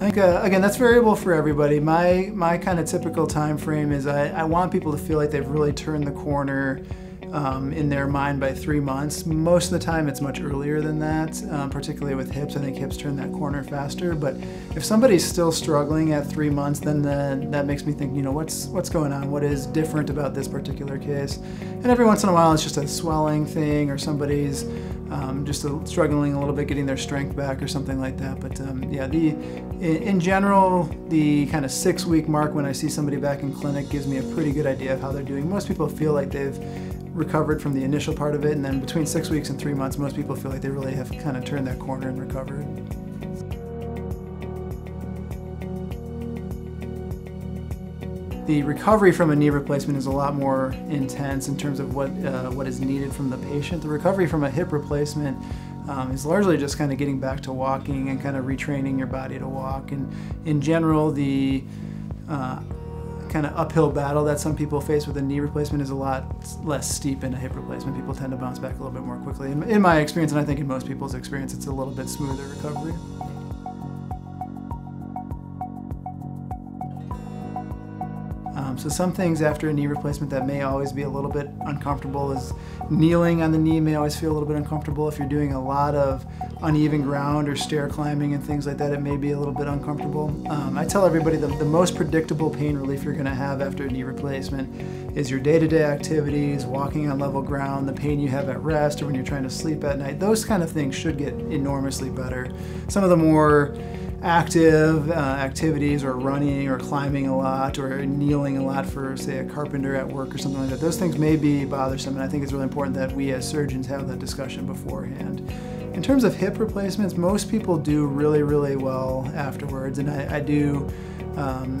I think, again, that's variable for everybody. My kind of typical time frame is I want people to feel like they've really turned the corner in their mind by 3 months. Most of the time it's much earlier than that, particularly with hips. I think hips turn that corner faster. But if somebody's still struggling at 3 months, then that makes me think, you know, what's going on? What is different about this particular case? And every once in a while it's just a swelling thing, or somebody's just struggling a little bit getting their strength back or something like that. But yeah, in general, the kind of 6-week mark when I see somebody back in clinic gives me a pretty good idea of how they're doing. Most people feel like they've recovered from the initial part of it, and then between 6 weeks and 3 months, most people feel like they really have kind of turned that corner and recovered. The recovery from a knee replacement is a lot more intense in terms of what is needed from the patient. The recovery from a hip replacement is largely just kind of getting back to walking and kind of retraining your body to walk. And in general, the kind of uphill battle that some people face with a knee replacement is a lot less steep in a hip replacement. People tend to bounce back a little bit more quickly. In my experience, and I think in most people's experience, it's a little bit smoother recovery. So some things after a knee replacement that may always be a little bit uncomfortable is kneeling on the knee may always feel a little bit uncomfortable. If you're doing a lot of uneven ground or stair climbing and things like that, it may be a little bit uncomfortable. I tell everybody the most predictable pain relief you're going to have after a knee replacement is your day-to-day activities, walking on level ground, the pain you have at rest or when you're trying to sleep at night. Those kind of things should get enormously better. Some of the more active activities, or running or climbing a lot or kneeling a lot for, say, a carpenter at work or something like that, those things may be bothersome, and I think it's really important that we as surgeons have that discussion beforehand. In terms of hip replacements, most people do really, really well afterwards, and I do,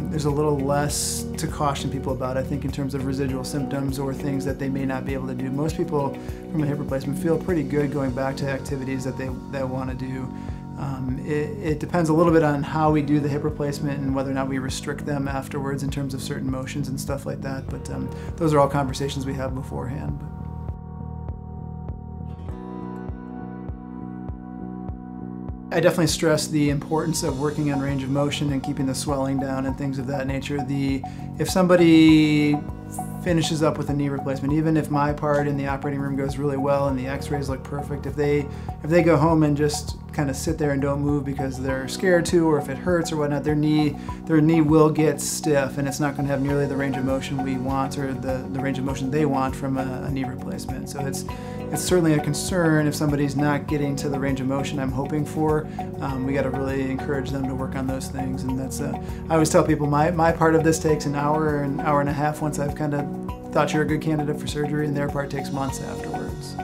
there's a little less to caution people about, I think, in terms of residual symptoms or things that they may not be able to do. Most people from a hip replacement feel pretty good going back to activities that they want to do. It depends a little bit on how we do the hip replacement and whether or not we restrict them afterwards in terms of certain motions and stuff like that, but those are all conversations we have beforehand. I definitely stress the importance of working on range of motion and keeping the swelling down and things of that nature. If somebody finishes up with a knee replacement, even if my part in the operating room goes really well and the x-rays look perfect, if they go home and just kind of sit there and don't move because they're scared to, or if it hurts or whatnot, their knee will get stiff and it's not going to have nearly the range of motion we want, or the range of motion they want from a knee replacement. So it's certainly a concern if somebody's not getting to the range of motion I'm hoping for. We got to really encourage them to work on those things, and that's I always tell people my part of this takes an hour and a half once I've kind of thought you're a good candidate for surgery, and their part takes months afterwards.